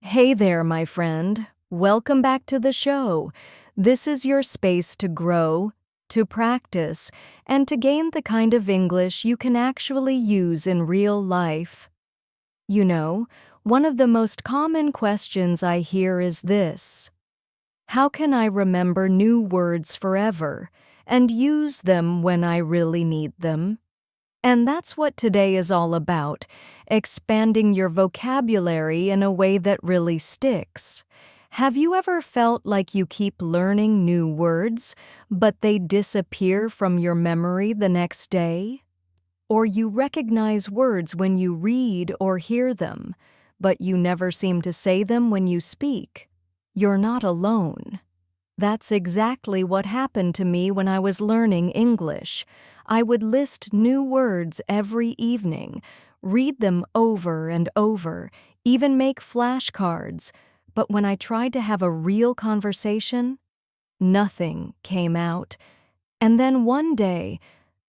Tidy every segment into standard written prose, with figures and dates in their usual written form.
Hey there, my friend. Welcome back to the show. This is your space to grow, to practice, and to gain the kind of English you can actually use in real life. You know, one of the most common questions I hear is this: how can I remember new words forever and use them when I really need them? And that's what today is all about, expanding your vocabulary in a way that really sticks. Have you ever felt like you keep learning new words, but they disappear from your memory the next day? Or you recognize words when you read or hear them, but you never seem to say them when you speak? You're not alone. That's exactly what happened to me when I was learning English. I would list new words every evening, read them over and over, even make flashcards. But when I tried to have a real conversation, nothing came out. And then one day,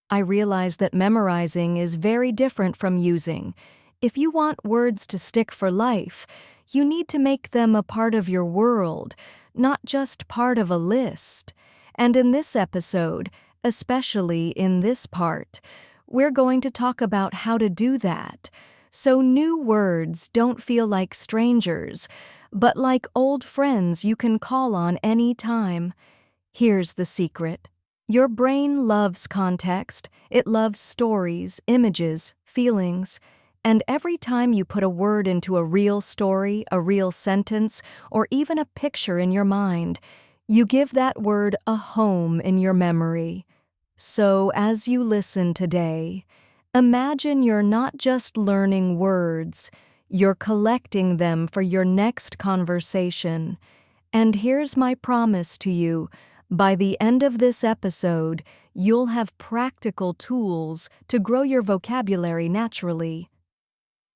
I realized that memorizing is very different from using. If you want words to stick for life, you need to make them a part of your world, not just part of a list. And in this episode, especially in this part, we're going to talk about how to do that, so new words don't feel like strangers, but like old friends you can call on any time. Here's the secret. Your brain loves context. It loves stories, images, feelings. And every time you put a word into a real story, a real sentence, or even a picture in your mind, you give that word a home in your memory. So as you listen today, imagine you're not just learning words, you're collecting them for your next conversation. And here's my promise to you: by the end of this episode, you'll have practical tools to grow your vocabulary naturally.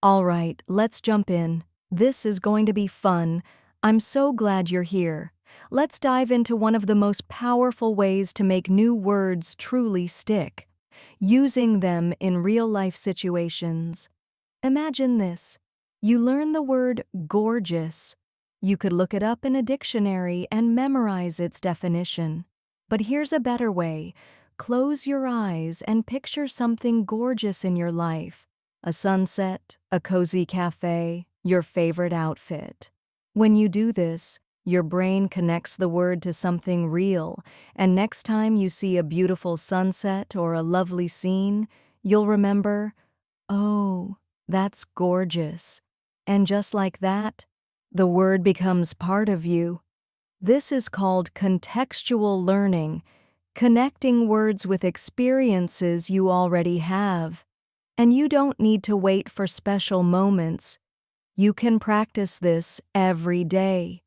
All right, let's jump in. This is going to be fun. I'm so glad you're here. Let's dive into one of the most powerful ways to make new words truly stick: using them in real-life situations. Imagine this. You learn the word gorgeous. You could look it up in a dictionary and memorize its definition. But here's a better way. Close your eyes and picture something gorgeous in your life: a sunset, a cozy cafe, your favorite outfit. When you do this, your brain connects the word to something real, and next time you see a beautiful sunset or a lovely scene, you'll remember, oh, that's gorgeous. And just like that, the word becomes part of you. This is called contextual learning, connecting words with experiences you already have. And you don't need to wait for special moments. You can practice this every day.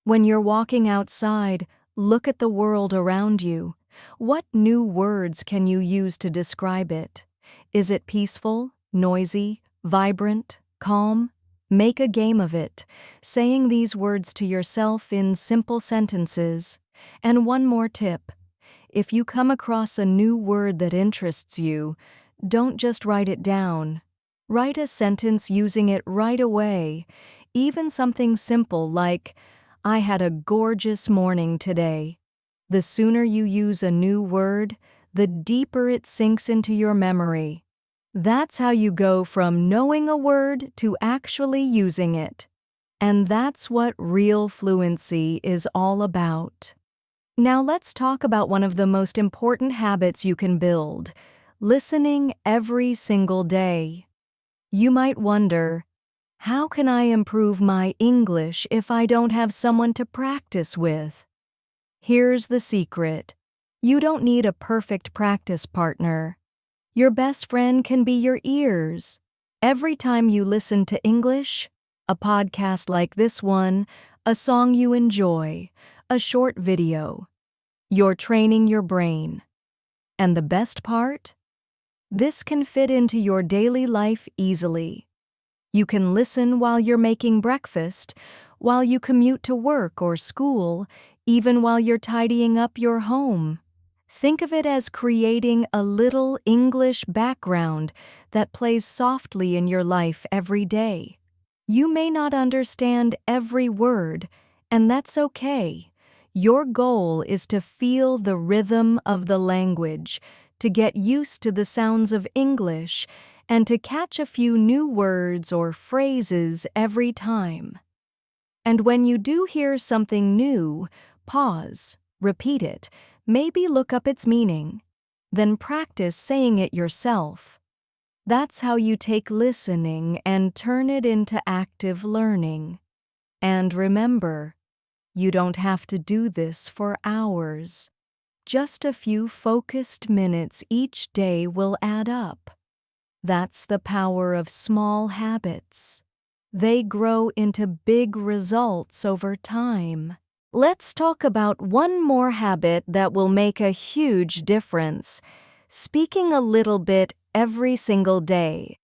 When you're walking outside, look at the world around you. What new words can you use to describe it? Is it peaceful, noisy, vibrant, calm? Make a game of it, saying these words to yourself in simple sentences. And one more tip: if you come across a new word that interests you, don't just write it down. Write a sentence using it right away. Even something simple like, I had a gorgeous morning today. The sooner you use a new word, the deeper it sinks into your memory. That's how you go from knowing a word to actually using it. And that's what real fluency is all about. Now let's talk about one of the most important habits you can build: listening every single day. You might wonder, how can I improve my English if I don't have someone to practice with? Here's the secret. You don't need a perfect practice partner. Your best friend can be your ears. Every time you listen to English, a podcast like this one, a song you enjoy, a short video, you're training your brain. And the best part? This can fit into your daily life easily. You can listen while you're making breakfast, while you commute to work or school, even while you're tidying up your home. Think of it as creating a little English background that plays softly in your life every day. You may not understand every word, and that's okay. Your goal is to feel the rhythm of the language, to get used to the sounds of English, and to catch a few new words or phrases every time. And when you do hear something new, pause, repeat it, maybe look up its meaning. Then practice saying it yourself. That's how you take listening and turn it into active learning. And remember, you don't have to do this for hours. Just a few focused minutes each day will add up. That's the power of small habits. They grow into big results over time. Let's talk about one more habit that will make a huge difference: speaking a little bit every single day.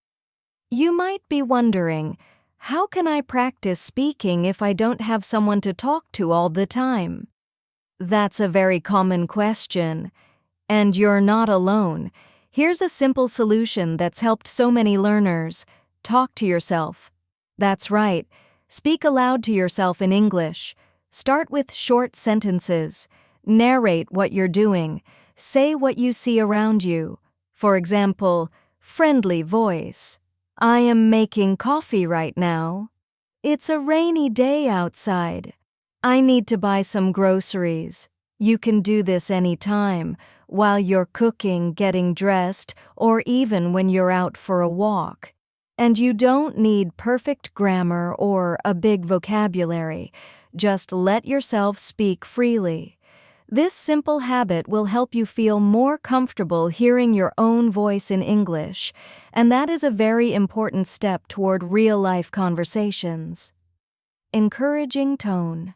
You might be wondering, how can I practice speaking if I don't have someone to talk to all the time? That's a very common question, and you're not alone. Here's a simple solution that's helped so many learners. Talk to yourself. That's right. Speak aloud to yourself in English. Start with short sentences. Narrate what you're doing. Say what you see around you. For example, friendly voice. I am making coffee right now. It's a rainy day outside. I need to buy some groceries. You can do this anytime, while you're cooking, getting dressed, or even when you're out for a walk. And you don't need perfect grammar or a big vocabulary. Just let yourself speak freely. This simple habit will help you feel more comfortable hearing your own voice in English, and that is a very important step toward real-life conversations. Encouraging tone.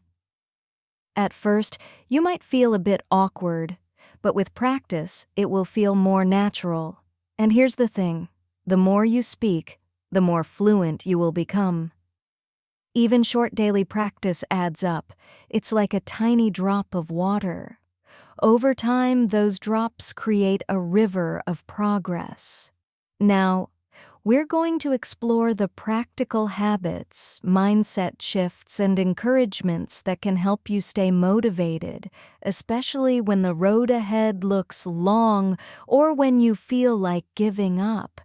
At first, you might feel a bit awkward, but with practice, it will feel more natural. And here's the thing: the more you speak, the more fluent you will become. Even short daily practice adds up. It's like a tiny drop of water. Over time, those drops create a river of progress. Now, we're going to explore the practical habits, mindset shifts, and encouragements that can help you stay motivated, especially when the road ahead looks long or when you feel like giving up.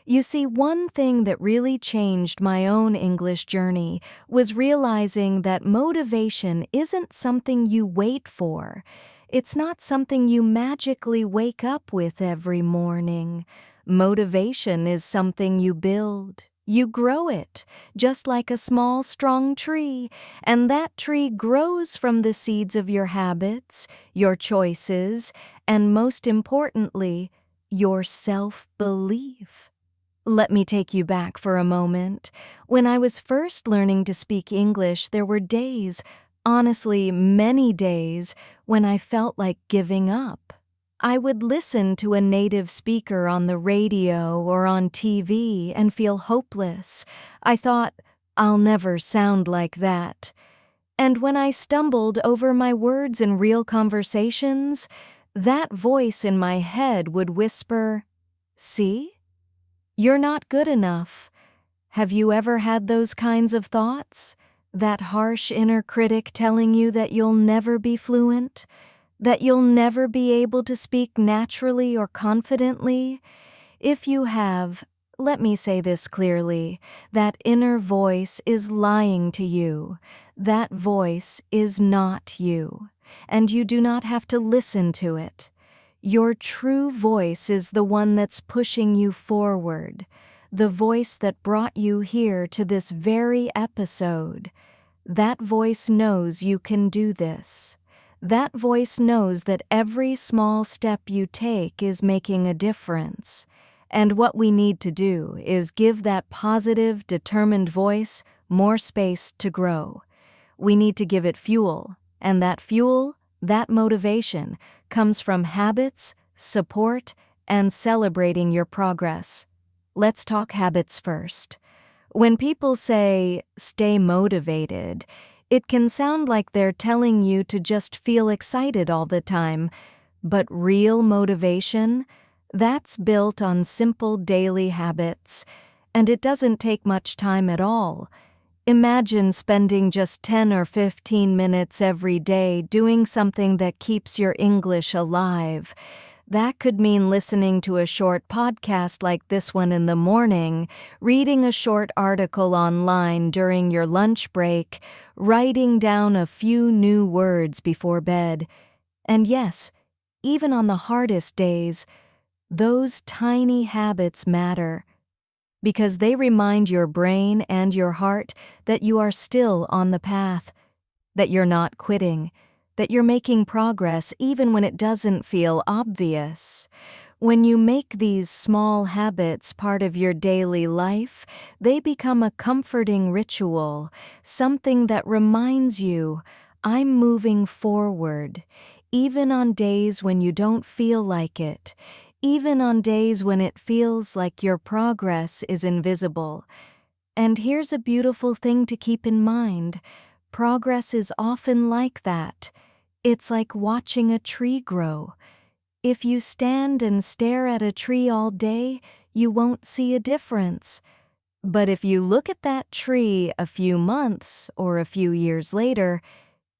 You see, one thing that really changed my own English journey was realizing that motivation isn't something you wait for. It's not something you magically wake up with every morning. Motivation is something you build. You grow it, just like a small, strong tree, and that tree grows from the seeds of your habits, your choices, and most importantly, your self-belief. Let me take you back for a moment. When I was first learning to speak English, there were days, honestly many days, when I felt like giving up. I would listen to a native speaker on the radio or on TV and feel hopeless. I thought, I'll never sound like that. And when I stumbled over my words in real conversations, that voice in my head would whisper, "See? You're not good enough." Have you ever had those kinds of thoughts? That harsh inner critic telling you that you'll never be fluent? That you'll never be able to speak naturally or confidently? If you have, let me say this clearly: that inner voice is lying to you. That voice is not you, and you do not have to listen to it. Your true voice is the one that's pushing you forward, the voice that brought you here to this very episode. That voice knows you can do this. That voice knows that every small step you take is making a difference. And what we need to do is give that positive, determined voice more space to grow. We need to give it fuel, and that fuel, that motivation, comes from habits, support, and celebrating your progress. Let's talk habits first. When people say, "stay motivated," it can sound like they're telling you to just feel excited all the time. But real motivation, that's built on simple daily habits, and it doesn't take much time at all. Imagine spending just 10 or 15 minutes every day doing something that keeps your English alive. That could mean listening to a short podcast like this one in the morning, reading a short article online during your lunch break, writing down a few new words before bed. And yes, even on the hardest days, those tiny habits matter because they remind your brain and your heart that you are still on the path, that you're not quitting, that you're making progress even when it doesn't feel obvious. When you make these small habits part of your daily life, they become a comforting ritual, something that reminds you, I'm moving forward, even on days when you don't feel like it, even on days when it feels like your progress is invisible. And here's a beautiful thing to keep in mind. Progress is often like that. It's like watching a tree grow. If you stand and stare at a tree all day, you won't see a difference. But if you look at that tree a few months or a few years later,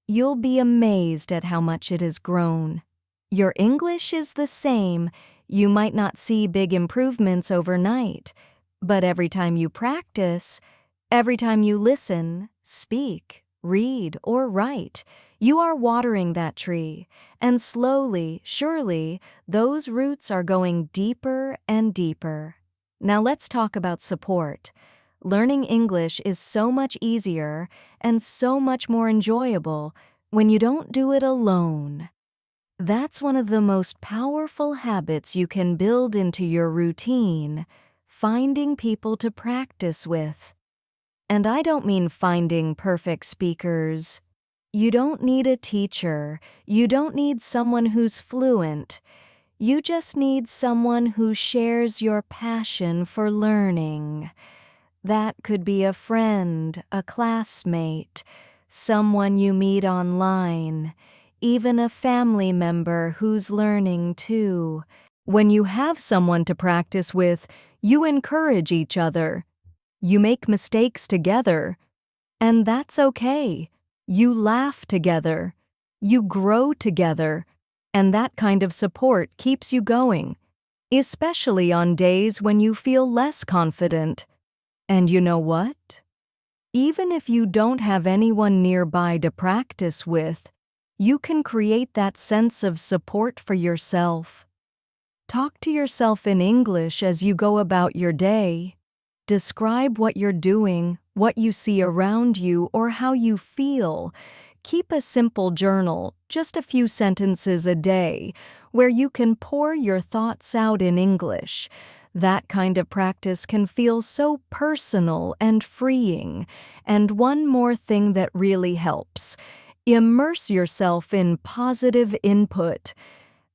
you'll be amazed at how much it has grown. Your English is the same. You might not see big improvements overnight, but every time you practice, every time you listen, speak, read, or write, you are watering that tree, and slowly, surely, those roots are going deeper and deeper. Now let's talk about support. Learning English is so much easier and so much more enjoyable when you don't do it alone. That's one of the most powerful habits you can build into your routine, finding people to practice with. And I don't mean finding perfect speakers. You don't need a teacher. You don't need someone who's fluent. You just need someone who shares your passion for learning. That could be a friend, a classmate, someone you meet online, even a family member who's learning too. When you have someone to practice with, you encourage each other. You make mistakes together, and that's okay. You laugh together. You grow together, and that kind of support keeps you going, especially on days when you feel less confident. And you know what? Even if you don't have anyone nearby to practice with, you can create that sense of support for yourself. Talk to yourself in English as you go about your day. Describe what you're doing, what you see around you, or how you feel. Keep a simple journal, just a few sentences a day, where you can pour your thoughts out in English. That kind of practice can feel so personal and freeing. And one more thing that really helps: immerse yourself in positive input.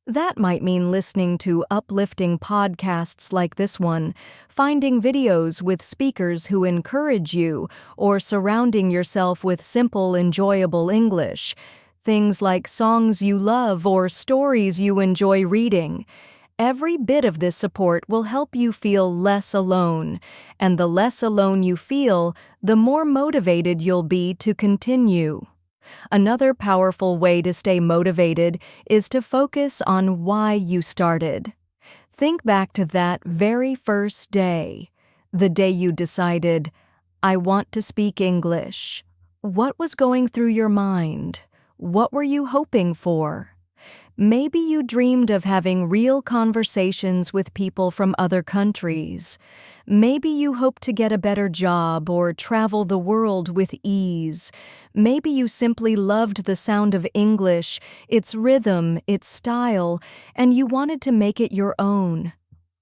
That might mean listening to uplifting podcasts like this one, finding videos with speakers who encourage you, or surrounding yourself with simple, enjoyable English. Things like songs you love or stories you enjoy reading. Every bit of this support will help you feel less alone, and the less alone you feel, the more motivated you'll be to continue. Another powerful way to stay motivated is to focus on why you started. Think back to that very first day, the day you decided, I want to speak English. What was going through your mind? What were you hoping for? Maybe you dreamed of having real conversations with people from other countries. Maybe you hoped to get a better job or travel the world with ease. Maybe you simply loved the sound of English, its rhythm, its style, and you wanted to make it your own.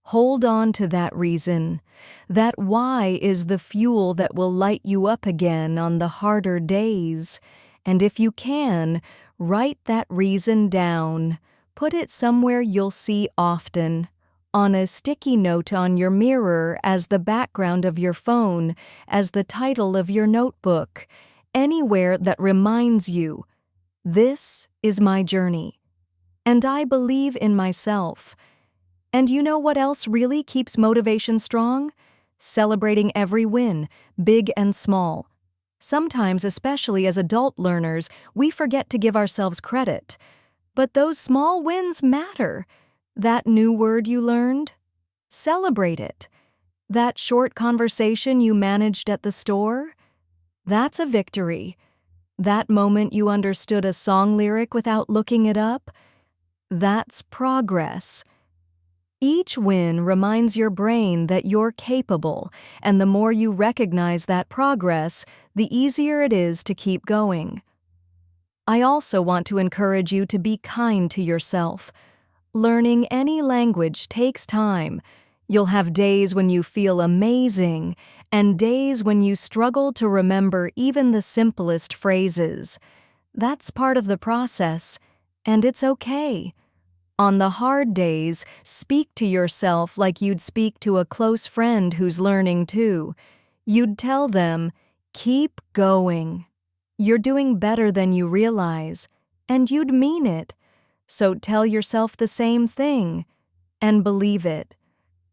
Hold on to that reason. That why is the fuel that will light you up again on the harder days. And if you can, write that reason down. Put it somewhere you'll see often. On a sticky note on your mirror, as the background of your phone, as the title of your notebook. Anywhere that reminds you, this is my journey. And I believe in myself. And you know what else really keeps motivation strong? Celebrating every win, big and small. Sometimes, especially as adult learners, we forget to give ourselves credit. But those small wins matter. That new word you learned? Celebrate it. That short conversation you managed at the store? That's a victory. That moment you understood a song lyric without looking it up? That's progress. Each win reminds your brain that you're capable, and the more you recognize that progress, the easier it is to keep going. I also want to encourage you to be kind to yourself. Learning any language takes time. You'll have days when you feel amazing, and days when you struggle to remember even the simplest phrases. That's part of the process, and it's okay. On the hard days, speak to yourself like you'd speak to a close friend who's learning too. You'd tell them, "Keep going. You're doing better than you realize," and you'd mean it. So tell yourself the same thing, and believe it.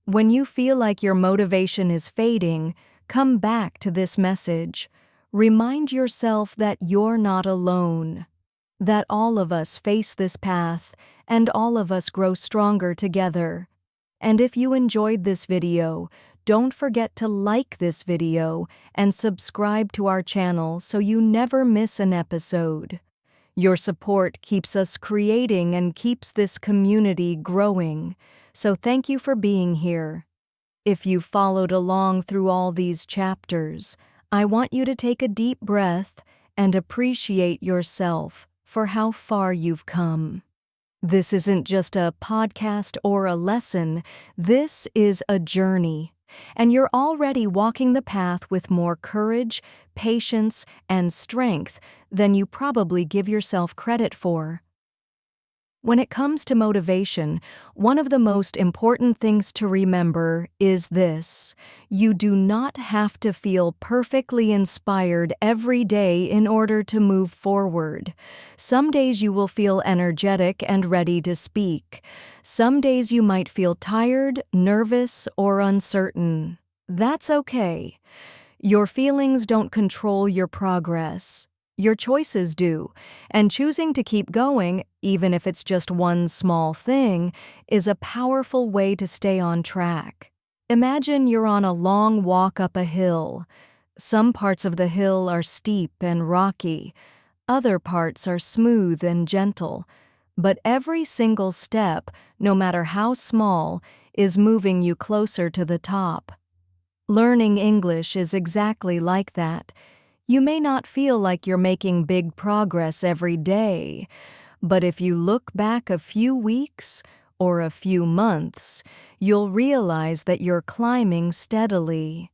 When you feel like your motivation is fading, come back to this message. Remind yourself that you're not alone, that all of us face this path, and all of us grow stronger together. And if you enjoyed this video, don't forget to like this video and subscribe to our channel so you never miss an episode. Your support keeps us creating and keeps this community growing, so thank you for being here. If you followed along through all these chapters, I want you to take a deep breath and appreciate yourself for how far you've come. This isn't just a podcast or a lesson, this is a journey, and you're already walking the path with more courage, patience, and strength than you probably give yourself credit for. When it comes to motivation, one of the most important things to remember is this: you do not have to feel perfectly inspired every day in order to move forward. Some days you will feel energetic and ready to speak. Some days you might feel tired, nervous, or uncertain. That's okay. Your feelings don't control your progress. Your choices do, and choosing to keep going, even if it's just one small thing, is a powerful way to stay on track. Imagine you're on a long walk up a hill. Some parts of the hill are steep and rocky, other parts are smooth and gentle, but every single step, no matter how small, is moving you closer to the top. Learning English is exactly like that. You may not feel like you're making big progress every day, but if you look back a few weeks or a few months, you'll realize that you're climbing steadily.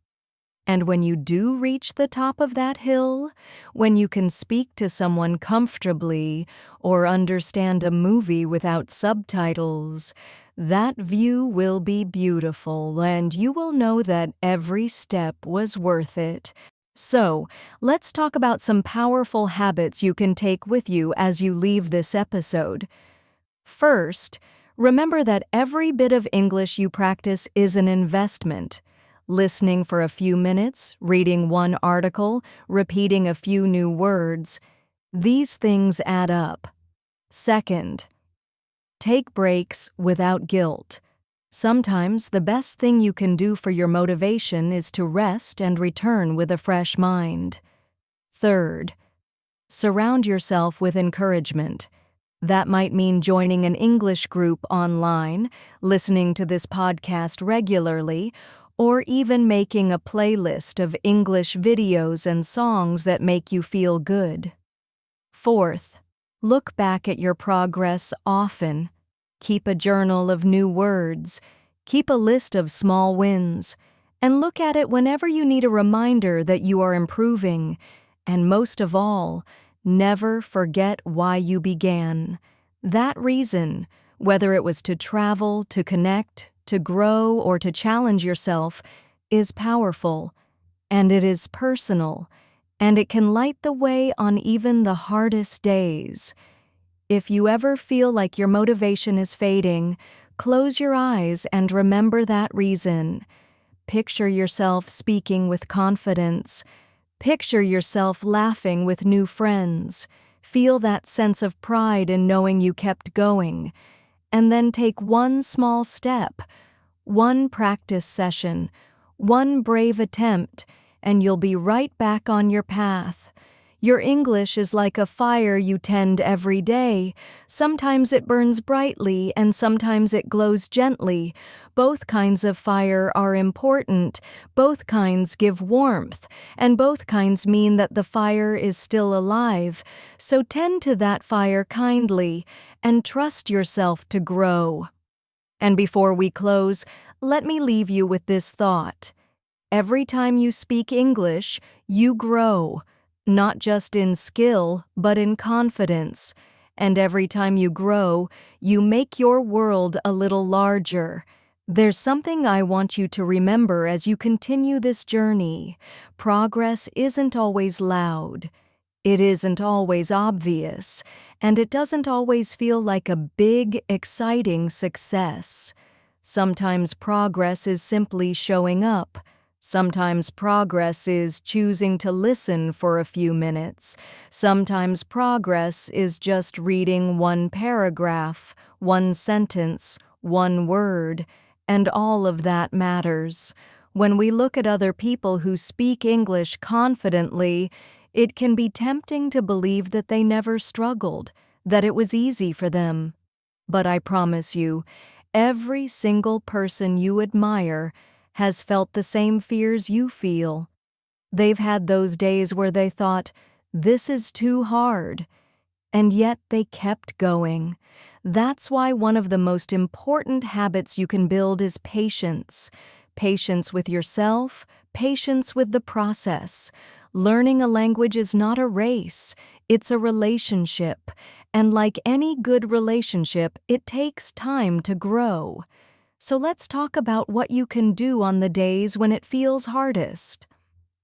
And when you do reach the top of that hill, when you can speak to someone comfortably or understand a movie without subtitles, that view will be beautiful and you will know that every step was worth it. So, let's talk about some powerful habits you can take with you as you leave this episode. First, remember that every bit of English you practice is an investment. Listening for a few minutes, reading one article, repeating a few new words, these things add up. Second, take breaks without guilt. Sometimes the best thing you can do for your motivation is to rest and return with a fresh mind. Third, surround yourself with encouragement. That might mean joining an English group online, listening to this podcast regularly, or even making a playlist of English videos and songs that make you feel good. Fourth, look back at your progress often. Keep a journal of new words, keep a list of small wins, and look at it whenever you need a reminder that you are improving. And most of all, never forget why you began. That reason, whether it was to travel, to connect, to grow, or to challenge yourself, is powerful, and it is personal, and it can light the way on even the hardest days. If you ever feel like your motivation is fading, close your eyes and remember that reason. Picture yourself speaking with confidence. Picture yourself laughing with new friends. Feel that sense of pride in knowing you kept going. And then take one small step, one practice session, one brave attempt, and you'll be right back on your path. Your English is like a fire you tend every day. Sometimes it burns brightly and sometimes it glows gently. Both kinds of fire are important. Both kinds give warmth, and both kinds mean that the fire is still alive. So tend to that fire kindly and trust yourself to grow. And before we close, let me leave you with this thought. Every time you speak English, you grow. Not just in skill, but in confidence. And every time you grow, you make your world a little larger. There's something I want you to remember as you continue this journey. Progress isn't always loud. It isn't always obvious. And it doesn't always feel like a big, exciting success. Sometimes progress is simply showing up. Sometimes progress is choosing to listen for a few minutes. Sometimes progress is just reading one paragraph, one sentence, one word, and all of that matters. When we look at other people who speak English confidently, it can be tempting to believe that they never struggled, that it was easy for them. But I promise you, every single person you admire has felt the same fears you feel. They've had those days where they thought, this is too hard, and yet they kept going. That's why one of the most important habits you can build is patience. Patience with yourself, patience with the process. Learning a language is not a race, it's a relationship. And like any good relationship, it takes time to grow. So let's talk about what you can do on the days when it feels hardest.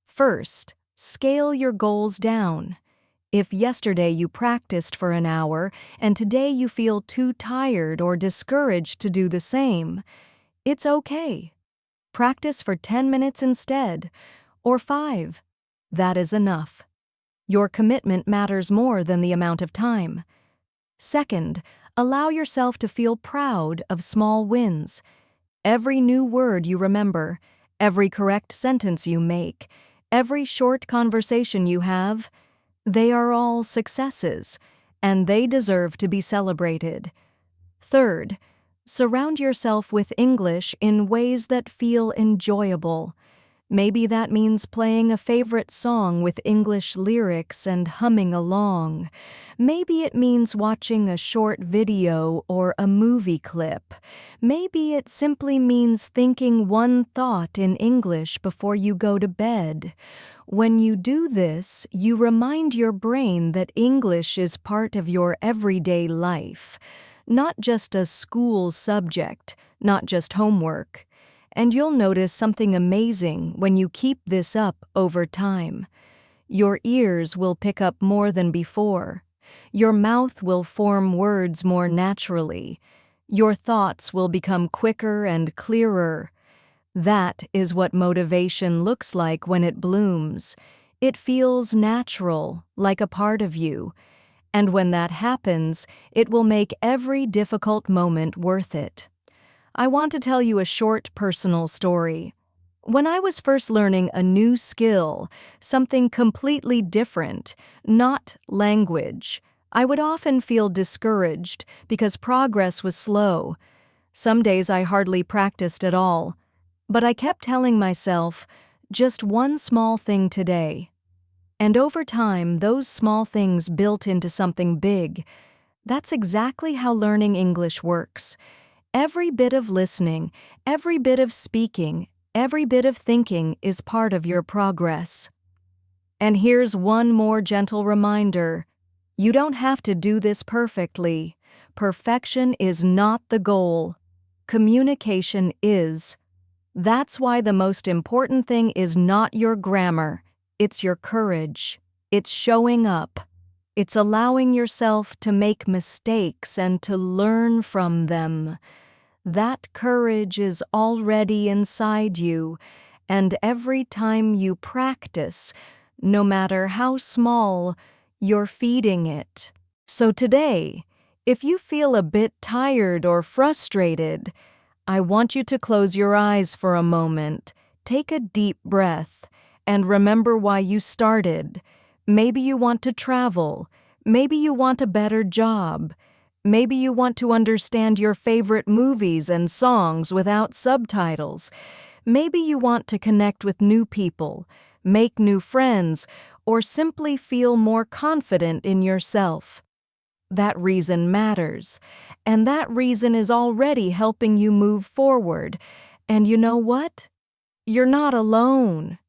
First, scale your goals down. If yesterday you practiced for an hour and today you feel too tired or discouraged to do the same, it's okay. Practice for 10 minutes instead, or 5. That is enough. Your commitment matters more than the amount of time. Second, allow yourself to feel proud of small wins. Every new word you remember, every correct sentence you make, every short conversation you have, they are all successes, and they deserve to be celebrated. Third, surround yourself with English in ways that feel enjoyable. Maybe that means playing a favorite song with English lyrics and humming along. Maybe it means watching a short video or a movie clip. Maybe it simply means thinking one thought in English before you go to bed. When you do this, you remind your brain that English is part of your everyday life, not just a school subject, not just homework. And you'll notice something amazing when you keep this up over time. Your ears will pick up more than before. Your mouth will form words more naturally. Your thoughts will become quicker and clearer. That is what motivation looks like when it blooms. It feels natural, like a part of you. And when that happens, it will make every difficult moment worth it. I want to tell you a short personal story. When I was first learning a new skill, something completely different, not language, I would often feel discouraged because progress was slow. Some days I hardly practiced at all. But I kept telling myself, just one small thing today. And over time, those small things built into something big. That's exactly how learning English works. Every bit of listening, every bit of speaking, every bit of thinking is part of your progress. And here's one more gentle reminder. You don't have to do this perfectly. Perfection is not the goal. Communication is. That's why the most important thing is not your grammar. It's your courage. It's showing up. It's allowing yourself to make mistakes and to learn from them. That courage is already inside you, and every time you practice, no matter how small, you're feeding it. So today, if you feel a bit tired or frustrated, I want you to close your eyes for a moment, take a deep breath, and remember why you started. Maybe you want to travel. Maybe you want a better job. Maybe you want to understand your favorite movies and songs without subtitles. Maybe you want to connect with new people, make new friends, or simply feel more confident in yourself. That reason matters, and that reason is already helping you move forward. And you know what? You're not alone.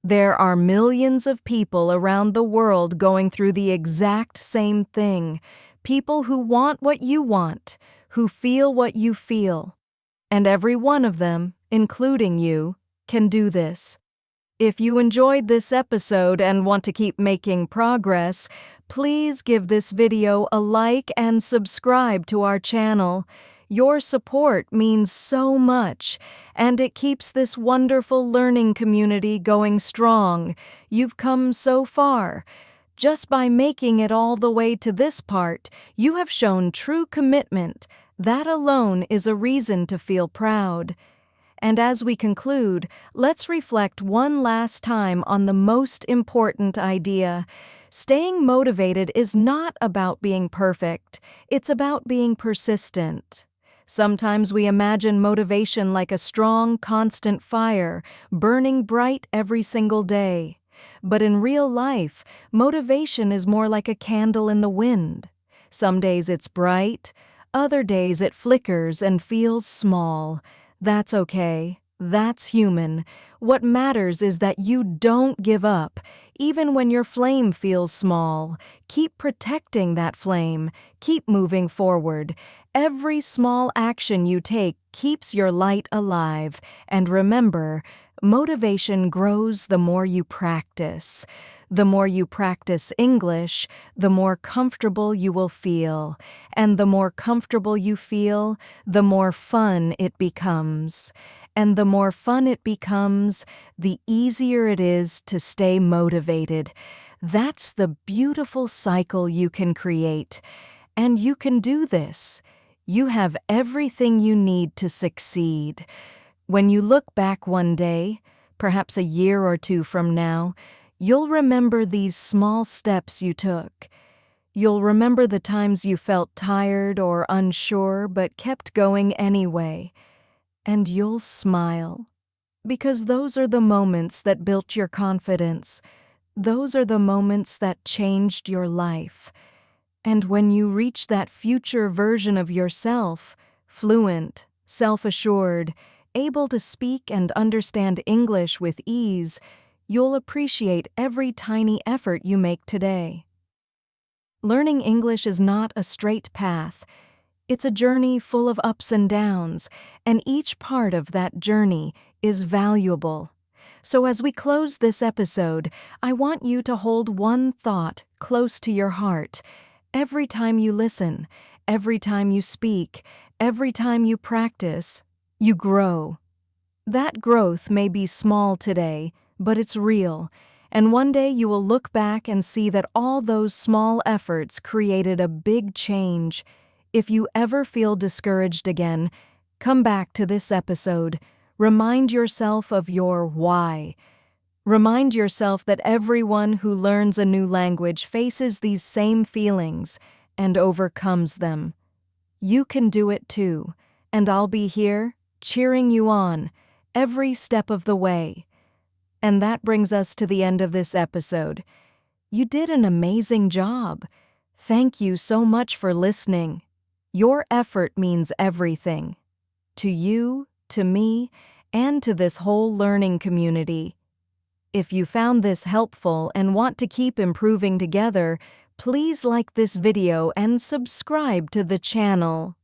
There are millions of people around the world going through the exact same thing. People who want what you want, who feel what you feel. And every one of them, including you, can do this. If you enjoyed this episode and want to keep making progress, please give this video a like and subscribe to our channel. Your support means so much, and it keeps this wonderful learning community going strong. You've come so far. Just by making it all the way to this part, you have shown true commitment. That alone is a reason to feel proud. And as we conclude, let's reflect one last time on the most important idea. Staying motivated is not about being perfect. It's about being persistent. Sometimes we imagine motivation like a strong, constant fire, burning bright every single day. But in real life, motivation is more like a candle in the wind. Some days it's bright, other days it flickers and feels small. That's okay. That's human. What matters is that you don't give up, even when your flame feels small. Keep protecting that flame. Keep moving forward. Every small action you take keeps your light alive. And remember, motivation grows the more you practice. The more you practice English, the more comfortable you will feel. And the more comfortable you feel, the more fun it becomes. And the more fun it becomes, the easier it is to stay motivated. That's the beautiful cycle you can create. And you can do this. You have everything you need to succeed. When you look back one day, perhaps a year or two from now, you'll remember these small steps you took. You'll remember the times you felt tired or unsure but kept going anyway. And you'll smile, because those are the moments that built your confidence. Those are the moments that changed your life. And when you reach that future version of yourself, fluent, self-assured, able to speak and understand English with ease, you'll appreciate every tiny effort you make today. Learning English is not a straight path. It's a journey full of ups and downs, and each part of that journey is valuable. So as we close this episode, I want you to hold one thought close to your heart. Every time you listen, every time you speak, every time you practice, you grow. That growth may be small today, but it's real. And one day you will look back and see that all those small efforts created a big change. If you ever feel discouraged again, come back to this episode. Remind yourself of your why. Remind yourself that everyone who learns a new language faces these same feelings and overcomes them. You can do it too, and I'll be here, cheering you on, every step of the way. And that brings us to the end of this episode. You did an amazing job. Thank you so much for listening. Your effort means everything. To you, to me, and to this whole learning community. If you found this helpful and want to keep improving together, please like this video and subscribe to the channel.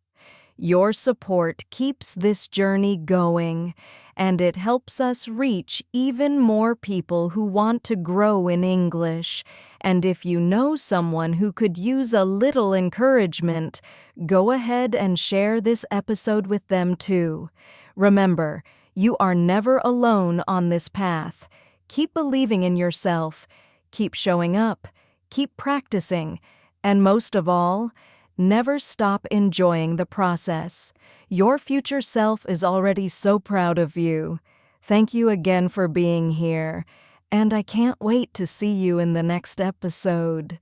Your support keeps this journey going, and it helps us reach even more people who want to grow in English. And if you know someone who could use a little encouragement, go ahead and share this episode with them too. Remember, you are never alone on this path. Keep believing in yourself, keep showing up, keep practicing, and most of all, never stop enjoying the process. Your future self is already so proud of you. Thank you again for being here, and I can't wait to see you in the next episode.